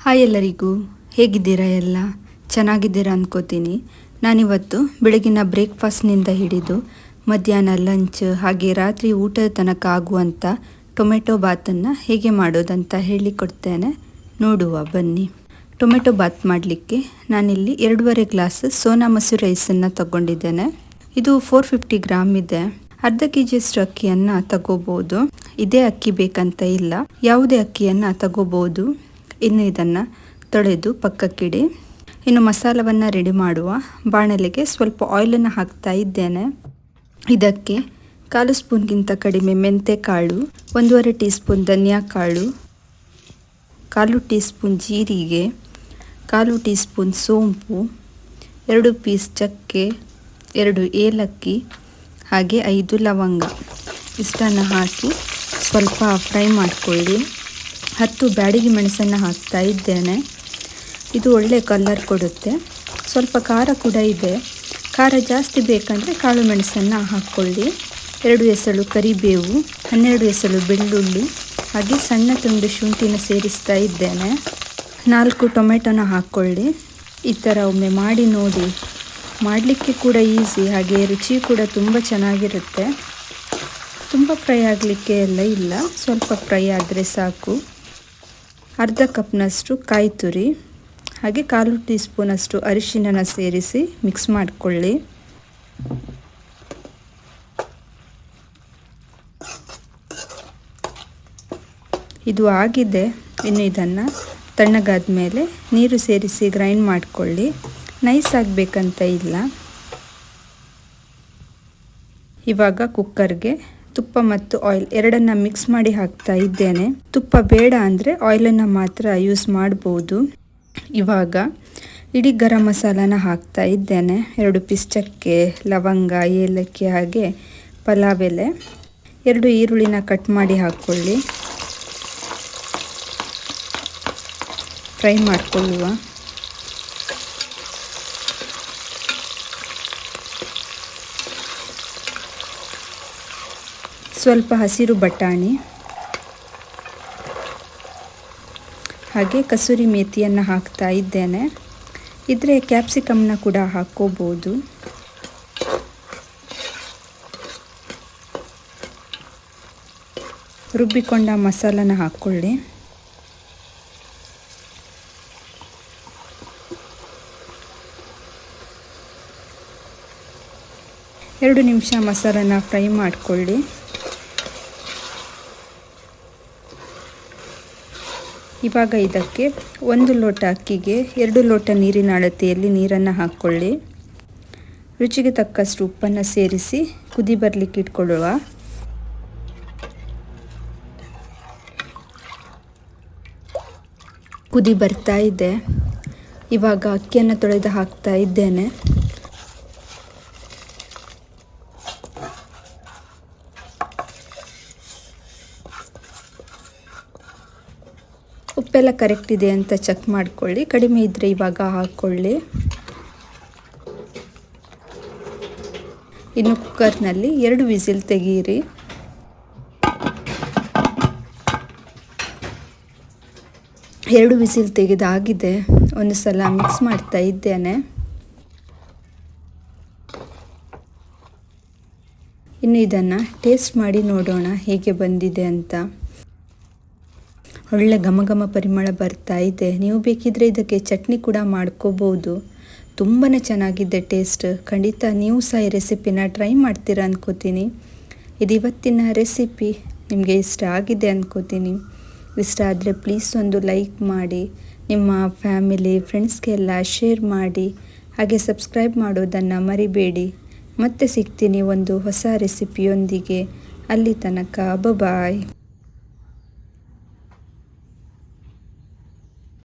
Hi ಎಲ್ಲರಿಗೂ, ಹೇಗಿದ್ದೀರಾ? ಎಲ್ಲ ಚೆನ್ನಾಗಿದ್ದೀರಾ ಅಂದ್ಕೋತೀನಿ. ನಾನಿವತ್ತು ಬೆಳಗಿನ ಬ್ರೇಕ್ಫಾಸ್ಟ್ನಿಂದ ಹಿಡಿದು ಮಧ್ಯಾಹ್ನ ಲಂಚ್ ಹಾಗೆ ರಾತ್ರಿ ಊಟದ ತನಕ ಆಗುವಂಥ ಟೊಮೆಟೊ ಬಾತನ್ನು ಹೇಗೆ ಮಾಡೋದಂತ ಹೇಳಿಕೊಡ್ತೇನೆ, ನೋಡುವ ಬನ್ನಿ. ಟೊಮೆಟೊ ಬಾತ್ ಮಾಡಲಿಕ್ಕೆ ನಾನಿಲ್ಲಿ 2.5 ಗ್ಲಾಸ್ ಸೋನಾ ಮಸೂರಿ ರೈಸನ್ನು ತಗೊಂಡಿದ್ದೇನೆ. ಇದು 450 ಗ್ರಾಮ್ ಇದೆ. ಅರ್ಧ ಕೆಜಿಯಷ್ಟು ಅಕ್ಕಿಯನ್ನು ತಗೋಬೋದು. ಇದೇ ಅಕ್ಕಿ ಬೇಕಂತ ಇಲ್ಲ, ಯಾವುದೇ ಅಕ್ಕಿಯನ್ನು ತಗೋಬೋದು. ಇನ್ನು ಇದನ್ನು ತೊಳೆದು ಪಕ್ಕಕ್ಕಿಡಿ. ಇನ್ನು ಮಸಾಲವನ್ನು ರೆಡಿ ಮಾಡುವ ಬಾಣಲೆಗೆ ಸ್ವಲ್ಪ ಆಯಿಲನ್ನು ಹಾಕ್ತಾ ಇದ್ದೇನೆ. ಇದಕ್ಕೆ 1/4 ಸ್ಪೂನ್ಗಿಂತ ಕಡಿಮೆ ಮೆಂತ್ಯ ಕಾಳು, 1.5 ಟೀ ಸ್ಪೂನ್ ಧನಿಯಾ ಕಾಳು, 1/4 ಟೀ ಸ್ಪೂನ್ ಜೀರಿಗೆ, 1/4 ಟೀ ಸ್ಪೂನ್ ಸೋಂಪು, 2 ಪೀಸ್ ಚಕ್ಕೆ, 2 ಏಲಕ್ಕಿ ಹಾಗೆ 5 ಲವಂಗ ಇಷ್ಟನ್ನು ಹಾಕಿ ಸ್ವಲ್ಪ ಫ್ರೈ ಮಾಡಿಕೊಳ್ಳಿ. 10 ಬ್ಯಾಡಗಿ ಮೆಣಸನ್ನು ಹಾಕ್ತಾ ಇದ್ದೇನೆ. ಇದು ಒಳ್ಳೆ ಕಲರ್ ಕೊಡುತ್ತೆ. ಸ್ವಲ್ಪ ಖಾರ ಕೂಡ ಇದೆ. ಖಾರ ಜಾಸ್ತಿ ಬೇಕಂದರೆ ಕಾಳು ಮೆಣಸನ್ನು ಹಾಕ್ಕೊಳ್ಳಿ. 2 ಎಸಳು ಕರಿಬೇವು, 12 ಎಸಳು ಬೆಳ್ಳುಳ್ಳಿ ಹಾಗೆ ಸಣ್ಣ ತುಂಡು ಶುಂಠಿನ ಸೇರಿಸ್ತಾ ಇದ್ದೇನೆ. 4 ಟೊಮೆಟೊನ ಹಾಕ್ಕೊಳ್ಳಿ. ಈ ಥರ ಒಮ್ಮೆ ಮಾಡಿ ನೋಡಿ. ಮಾಡಲಿಕ್ಕೆ ಕೂಡ ಈಸಿ, ಹಾಗೆ ರುಚಿ ಕೂಡ ತುಂಬ ಚೆನ್ನಾಗಿರುತ್ತೆ. ತುಂಬ ಫ್ರೈ ಆಗಲಿಕ್ಕೆ ಎಲ್ಲ ಇಲ್ಲ, ಸ್ವಲ್ಪ ಫ್ರೈ ಆದರೆ ಸಾಕು. ಅರ್ಧ ಕಪ್ನಷ್ಟು ಕಾಯಿ ತುರಿ ಹಾಗೆ 1/4 ಟೀ ಸ್ಪೂನಷ್ಟು ಅರಿಶಿನ ಸೇರಿಸಿ ಮಿಕ್ಸ್ ಮಾಡಿಕೊಳ್ಳಿ. ಇದು ಆಗಿದೆ. ಇನ್ನು ಇದನ್ನು ತಣ್ಣಗಾದ ಮೇಲೆ ನೀರು ಸೇರಿಸಿ ಗ್ರೈಂಡ್ ಮಾಡಿಕೊಳ್ಳಿ. ನೈಸ್ ಆಗಬೇಕಂತ ಇಲ್ಲ. ಇವಾಗ ಕುಕ್ಕರ್ಗೆ ತುಪ್ಪ ಮತ್ತು ಆಯಿಲ್ ಎರಡನ್ನು ಮಿಕ್ಸ್ ಮಾಡಿ ಹಾಕ್ತಾ ಇದ್ದೇನೆ. ತುಪ್ಪ ಬೇಡ ಅಂದರೆ ಆಯಿಲನ್ನು ಮಾತ್ರ ಯೂಸ್ ಮಾಡ್ಬೋದು. ಇವಾಗ ಇಡೀ ಗರಂ ಮಸಾಲಾನ ಹಾಕ್ತಾ ಇದ್ದೇನೆ. 2 ಪೀಸ್ ಚಕ್ಕೆ, ಲವಂಗ, ಏಲಕ್ಕಿ ಹಾಗೆ ಪಲಾವ್ ಎಲೆ. 2 ಈರುಳ್ಳಿನ ಕಟ್ ಮಾಡಿ ಹಾಕ್ಕೊಳ್ಳಿ. ಫ್ರೈ ಮಾಡಿಕೊಳ್ಳುವ. ಸ್ವಲ್ಪ ಹಸಿರು ಬಟಾಣಿ ಹಾಗೆ ಕಸೂರಿ ಮೇಥಿಯನ್ನು ಹಾಕ್ತಾ ಇದ್ದೇನೆ. ಇದ್ರೆ ಕ್ಯಾಪ್ಸಿಕಮ್ನ ಕೂಡ ಹಾಕ್ಕೋಬೋದು. ರುಬ್ಬಿಕೊಂಡ ಮಸಾಲನ ಹಾಕ್ಕೊಳ್ಳಿ. ಎರಡು ನಿಮಿಷ ಮಸಾಲನ ಫ್ರೈ ಮಾಡಿಕೊಳ್ಳಿ. ಇವಾಗ ಇದಕ್ಕೆ 1 ಲೋಟ ಅಕ್ಕಿಗೆ 2 ಲೋಟ ನೀರಿನ ಅಳತೆಯಲ್ಲಿ ನೀರನ್ನು ಹಾಕ್ಕೊಳ್ಳಿ. ರುಚಿಗೆ ತಕ್ಕಷ್ಟು ಉಪ್ಪನ್ನು ಸೇರಿಸಿ ಕುದಿ ಬರಲಿಕ್ಕೆ ಇಟ್ಕೊಳ್ಳುವ. ಕುದಿ ಬರ್ತಾ ಇದೆ. ಇವಾಗ ಅಕ್ಕಿಯನ್ನು ತೊಳೆದು ಹಾಕ್ತಾ ಇದ್ದೇನೆ. ಉಪ್ಪೆಲ್ಲ ಕರೆಕ್ಟ್ ಇದೆ ಅಂತ ಚೆಕ್ ಮಾಡ್ಕೊಳ್ಳಿ. ಕಡಿಮೆ ಇದ್ದರೆ ಇವಾಗ ಹಾಕ್ಕೊಳ್ಳಿ. ಇನ್ನು ಕುಕ್ಕರ್ನಲ್ಲಿ 2 ವಿಸಿಲ್ ತೆಗೀರಿ. ಎರಡು ವಿಸಿಲ್ ತೆಗೆದಾಗಿದೆ. ಒಂದು ಸಲ ಮಿಕ್ಸ್ ಮಾಡ್ತಾ ಇದ್ದೇನೆ. ಇನ್ನು ಇದನ್ನು ಟೇಸ್ಟ್ ಮಾಡಿ ನೋಡೋಣ ಹೇಗೆ ಬಂದಿದೆ ಅಂತ. ಒಳ್ಳೆ ಘಮ ಪರಿಮಳ ಬರ್ತಾ ಇದೆ. ನೀವು ಬೇಕಿದ್ರೆ ಇದಕ್ಕೆ ಚಟ್ನಿ ಕೂಡ ಮಾಡ್ಕೋಬೋದು. ತುಂಬಾ ಚೆನ್ನಾಗಿದೆ ಟೇಸ್ಟ್. ಖಂಡಿತ ನೀವು ಸಹ ಈ ರೆಸಿಪಿನ ಟ್ರೈ ಮಾಡ್ತೀರಾ ಅಂದ್ಕೋತೀನಿ. ಇದು ಇವತ್ತಿನ ರೆಸಿಪಿ ನಿಮಗೆ ಇಷ್ಟ ಆಗಿದೆ ಅಂದ್ಕೋತೀನಿ. ಇಷ್ಟ ಆದರೆ ಪ್ಲೀಸ್ ಒಂದು ಲೈಕ್ ಮಾಡಿ, ನಿಮ್ಮ ಫ್ಯಾಮಿಲಿ ಫ್ರೆಂಡ್ಸ್ಗೆಲ್ಲ ಶೇರ್ ಮಾಡಿ, ಹಾಗೆ ಸಬ್ಸ್ಕ್ರೈಬ್ ಮಾಡೋದನ್ನು ಮರಿಬೇಡಿ. ಮತ್ತೆ ಸಿಗ್ತೀನಿ ಒಂದು ಹೊಸ ರೆಸಿಪಿಯೊಂದಿಗೆ. ಅಲ್ಲಿ ತನಕ ಬಾಯ್.